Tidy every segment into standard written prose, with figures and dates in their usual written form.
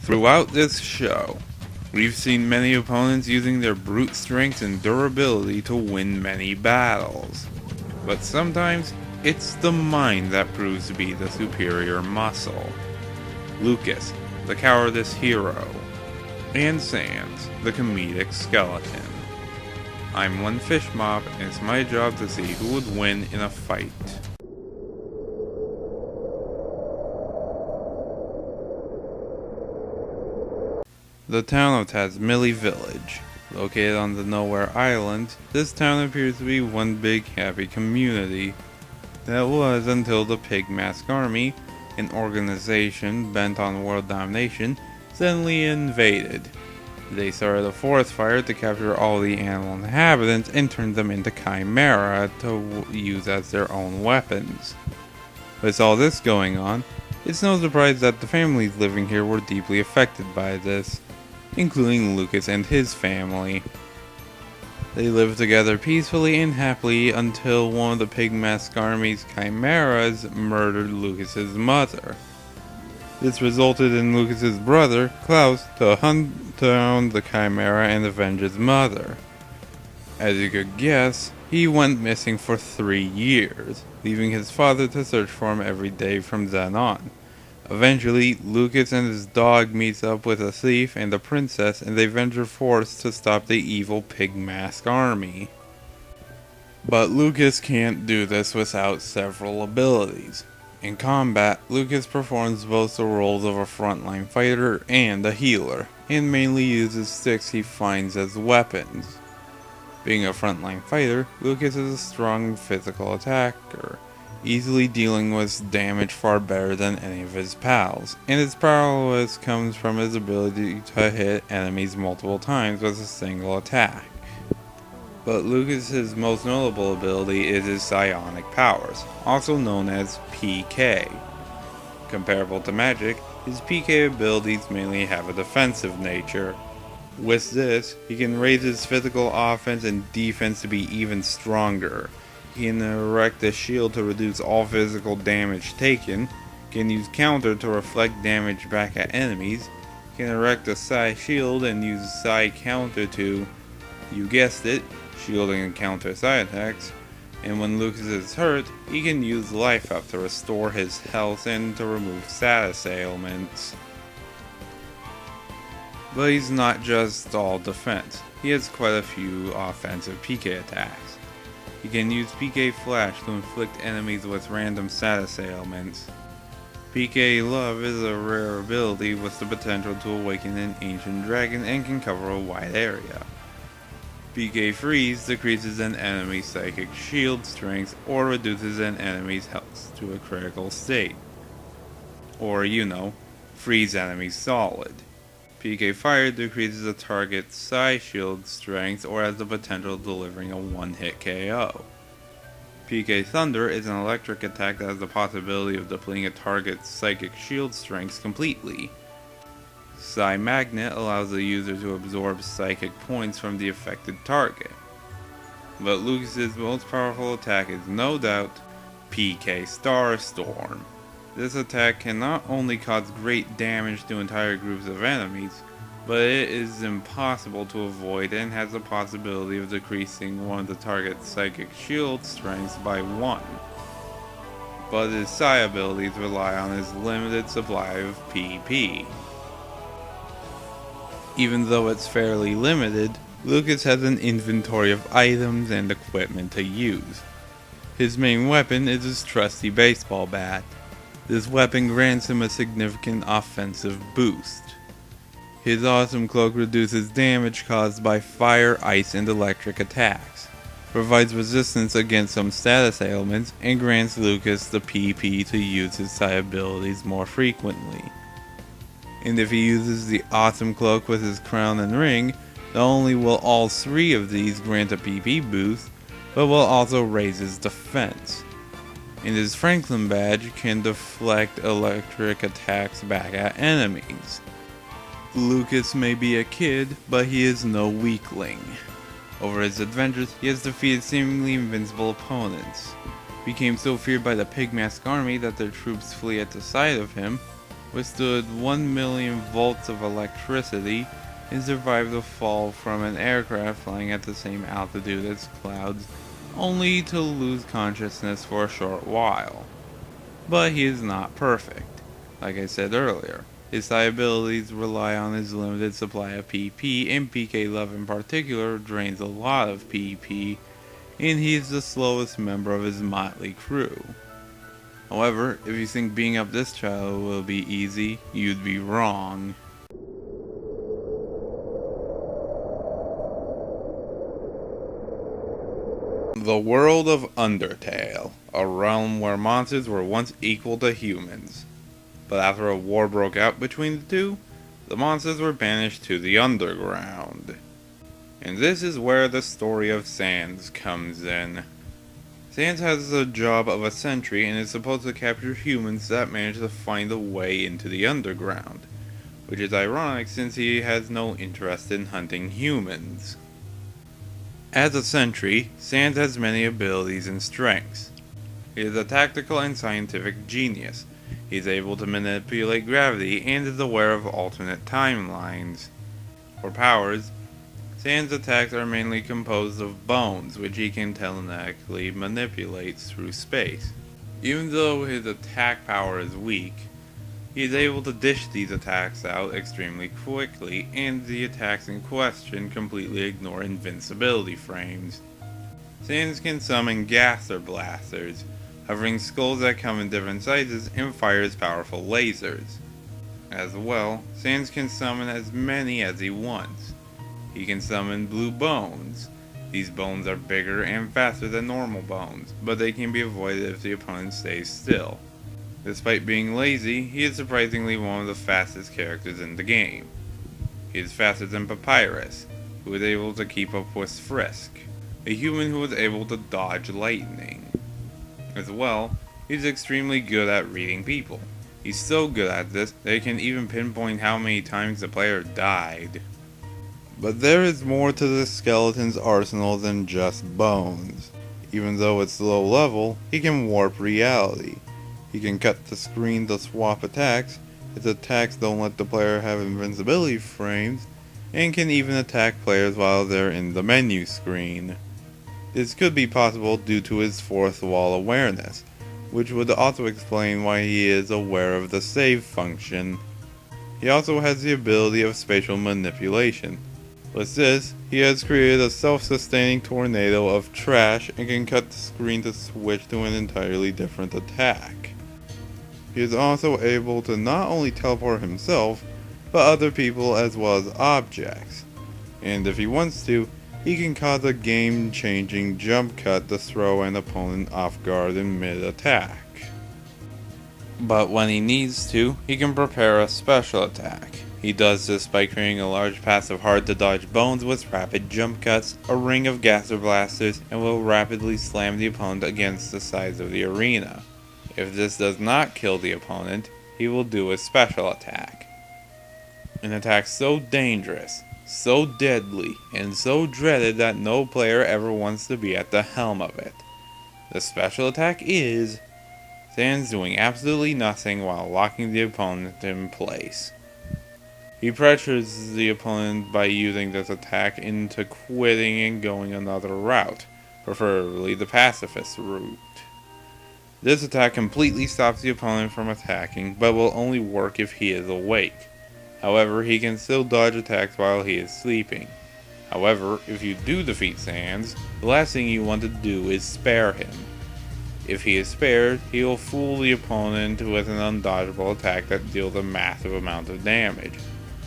Throughout this show, we've seen many opponents using their brute strength and durability to win many battles. But sometimes, it's the mind that proves to be the superior muscle. Lucas, the cowardice hero, and Sans, the comedic skeleton. I'm one fish mob, and it's my job to see who would win in a fight. The town of Tasmilly Village. Located on the Nowhere Island, this town appears to be one big happy community. That was until the Pig Mask Army, an organization bent on world domination, suddenly invaded. They started a forest fire to capture all the animal inhabitants and turn them into chimera to use as their own weapons. With all this going on, it's no surprise that the families living here were deeply affected by this, including Lucas and his family. They lived together peacefully and happily until one of the Pig Mask Army's chimeras murdered Lucas's mother. This resulted in Lucas's brother, Klaus, to hunt down the chimera and avenge his mother. As you could guess, he went missing for 3 years, leaving his father to search for him every day from then on. Eventually, Lucas and his dog meets up with a thief and a princess, and they venture forth to stop the evil Pig Mask Army. But Lucas can't do this without several abilities. In combat, Lucas performs both the roles of a frontline fighter and a healer, and mainly uses sticks he finds as weapons. Being a frontline fighter, Lucas is a strong physical attacker, easily dealing with damage far better than any of his pals, and his prowess comes from his ability to hit enemies multiple times with a single attack. But Lucas's most notable ability is his psionic powers, also known as PK. Comparable to magic, his PK abilities mainly have a defensive nature. With this, he can raise his physical offense and defense to be even stronger. He can erect a shield to reduce all physical damage taken, can use counter to reflect damage back at enemies, can erect a psi shield and use psi counter to, you guessed it, shielding and counter psi attacks, and when Lucas is hurt, he can use life up to restore his health and to remove status ailments. But he's not just all defense, he has quite a few offensive PK attacks. He can use PK Flash to inflict enemies with random status ailments. PK Love is a rare ability with the potential to awaken an ancient dragon and can cover a wide area. PK Freeze decreases an enemy's psychic shield strength or reduces an enemy's health to a critical state. Or, freeze enemies solid. PK Fire decreases a target's psi shield strength or has the potential of delivering a one-hit KO. PK Thunder is an electric attack that has the possibility of depleting a target's psychic shield strength completely. Psi Magnet allows the user to absorb psychic points from the affected target. But Lucas's most powerful attack is no doubt PK Starstorm. This attack can not only cause great damage to entire groups of enemies, but it is impossible to avoid and has the possibility of decreasing one of the target's psychic shield strengths by 1. But his psi abilities rely on his limited supply of PP. Even though it's fairly limited, Lucas has an inventory of items and equipment to use. His main weapon is his trusty baseball bat. This weapon grants him a significant offensive boost. His awesome cloak reduces damage caused by fire, ice, and electric attacks, provides resistance against some status ailments, and grants Lucas the PP to use his psi abilities more frequently. And if he uses the awesome cloak with his crown and ring, not only will all 3 of these grant a PP boost, but will also raise his defense. And his Franklin badge can deflect electric attacks back at enemies. Lucas may be a kid, but he is no weakling. Over his adventures, he has defeated seemingly invincible opponents, became so feared by the Pig Mask Army that their troops flee at the sight of him, withstood 1 million volts of electricity, and survived a fall from an aircraft flying at the same altitude as clouds, only to lose consciousness for a short while. But he is not perfect. Like I said earlier, his psi abilities rely on his limited supply of PP, and PK Love in particular drains a lot of PP, and he is the slowest member of his motley crew. However, if you think being up this child will be easy, you'd be wrong. The world of Undertale, a realm where monsters were once equal to humans. But after a war broke out between the two, the monsters were banished to the underground. And this is where the story of Sans comes in. Sans has the job of a sentry and is supposed to capture humans that manage to find a way into the underground, which is ironic since he has no interest in hunting humans. As a sentry, Sans has many abilities and strengths. He is a tactical and scientific genius. He is able to manipulate gravity and is aware of alternate timelines. For powers, Sans' attacks are mainly composed of bones, which he can telekinetically manipulate through space. Even though his attack power is weak, he is able to dish these attacks out extremely quickly, and the attacks in question completely ignore invincibility frames. Sans can summon gaser blasters, hovering skulls that come in different sizes, and fires powerful lasers. As well, Sans can summon as many as he wants. He can summon blue bones. These bones are bigger and faster than normal bones, but they can be avoided if the opponent stays still. Despite being lazy, he is surprisingly one of the fastest characters in the game. He is faster than Papyrus, who is able to keep up with Frisk, a human who is able to dodge lightning. As well, he is extremely good at reading people. He's so good at this that he can even pinpoint how many times the player died. But there is more to the skeleton's arsenal than just bones. Even though it's low level, he can warp reality. He can cut the screen to swap attacks, his attacks don't let the player have invincibility frames, and can even attack players while they're in the menu screen. This could be possible due to his fourth wall awareness, which would also explain why he is aware of the save function. He also has the ability of spatial manipulation. With this, he has created a self-sustaining tornado of trash and can cut the screen to switch to an entirely different attack. He is also able to not only teleport himself, but other people as well as objects. And if he wants to, he can cause a game-changing jump cut to throw an opponent off guard in mid-attack. But when he needs to, he can prepare a special attack. He does this by creating a large pass of hard-to-dodge bones with rapid jump cuts, a ring of gaser blasters, and will rapidly slam the opponent against the sides of the arena. If this does not kill the opponent, he will do a special attack. An attack so dangerous, so deadly, and so dreaded that no player ever wants to be at the helm of it. The special attack is Sans doing absolutely nothing while locking the opponent in place. He pressures the opponent by using this attack into quitting and going another route, preferably the pacifist route. This attack completely stops the opponent from attacking, but will only work if he is awake. However, he can still dodge attacks while he is sleeping. However, if you do defeat Sans, the last thing you want to do is spare him. If he is spared, he will fool the opponent with an undodgeable attack that deals a massive amount of damage.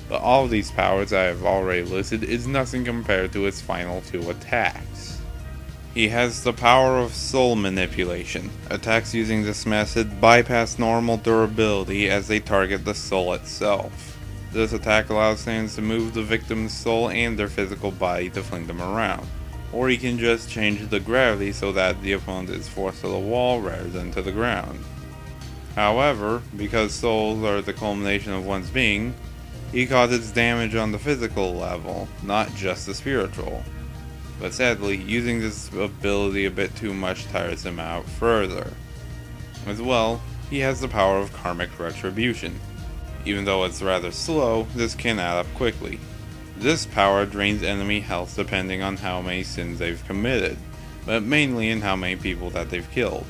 But all of these powers I have already listed is nothing compared to his final two attacks. He has the power of soul manipulation. Attacks using this method bypass normal durability as they target the soul itself. This attack allows Sans to move the victim's soul and their physical body to fling them around. Or he can just change the gravity so that the opponent is forced to the wall rather than to the ground. However, because souls are the culmination of one's being, he causes damage on the physical level, not just the spiritual. But sadly, using this ability a bit too much tires him out further. As well, he has the power of karmic retribution. Even though it's rather slow, this can add up quickly. This power drains enemy health depending on how many sins they've committed, but mainly in how many people that they've killed.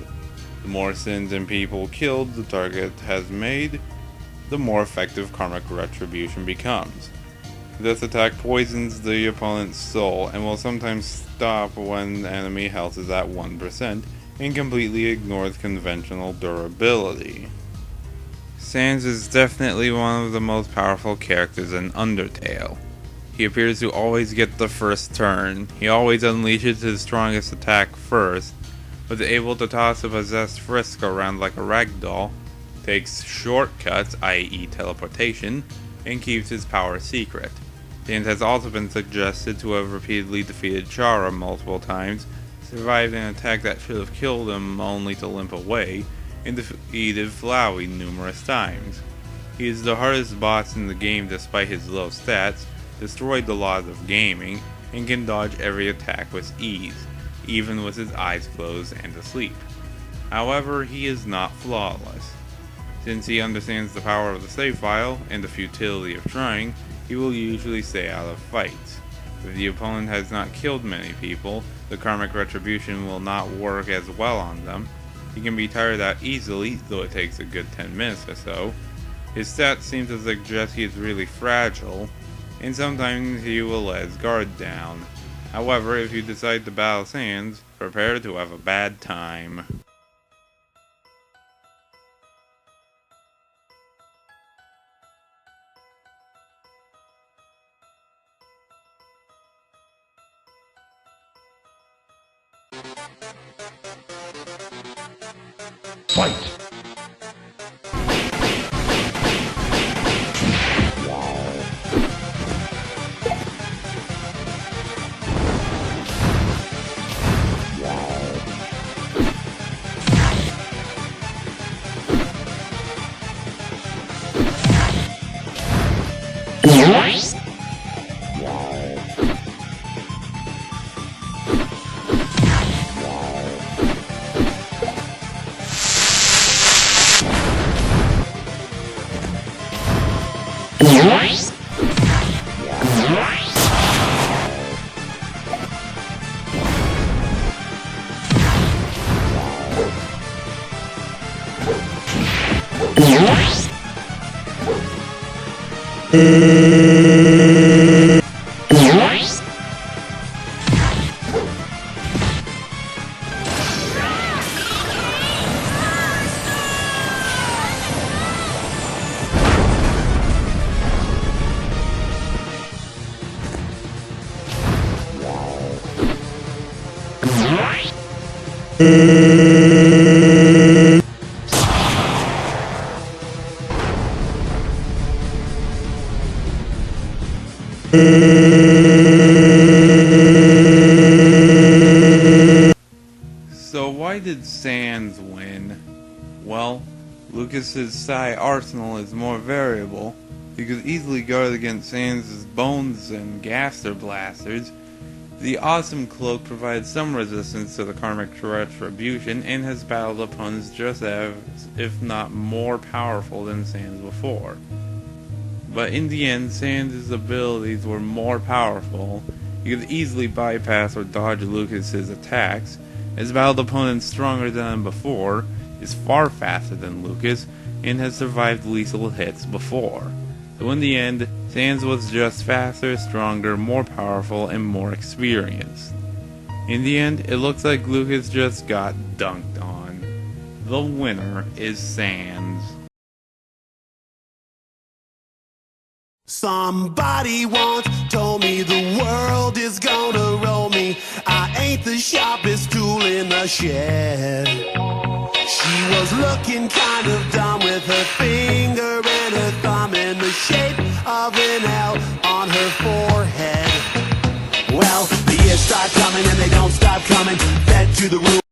The more sins and people killed the target has made, the more effective karmic retribution becomes. This attack poisons the opponent's soul and will sometimes stop when enemy health is at 1% and completely ignores conventional durability. Sans is definitely one of the most powerful characters in Undertale. He appears to always get the first turn. He always unleashes his strongest attack first, was able to toss a possessed Frisk around like a ragdoll, takes shortcuts, i.e. teleportation, and keeps his power secret. Sans has also been suggested to have repeatedly defeated Chara multiple times, survived an attack that should have killed him only to limp away, and defeated Flowey numerous times. He is the hardest boss in the game despite his low stats, destroyed the laws of gaming, and can dodge every attack with ease, even with his eyes closed and asleep. However, he is not flawless. Since he understands the power of the save file and the futility of trying, he will usually stay out of fights. If the opponent has not killed many people, the karmic retribution will not work as well on them. He can be tired out easily, though it takes a good 10 minutes or so. His stats seem to suggest he is really fragile, and sometimes he will let his guard down. However, if you decide to battle Sans, prepare to have a bad time. Fight! So why did Sans win? Well, Lucas's Psy arsenal is more variable. You could easily guard against Sans' bones and gaster blasters. The awesome cloak provides some resistance to the karmic retribution and has battled opponents just as, if not more powerful than Sans before. But in the end, Sans' abilities were more powerful. You could easily bypass or dodge Lucas's attacks, has battled opponents stronger than him before, is far faster than Lucas, and has survived lethal hits before. So in the end, Sans was just faster, stronger, more powerful, and more experienced. In the end, it looks like Lucas just got dunked on. The winner is Sans. Somebody once told me the world is gonna roll me. I ain't the sharpest tool in the shed. She was looking kind of dumb with her finger and her thumb in the shape of an L on her forehead. Well, the years start coming and they don't stop coming. Fed to the roof.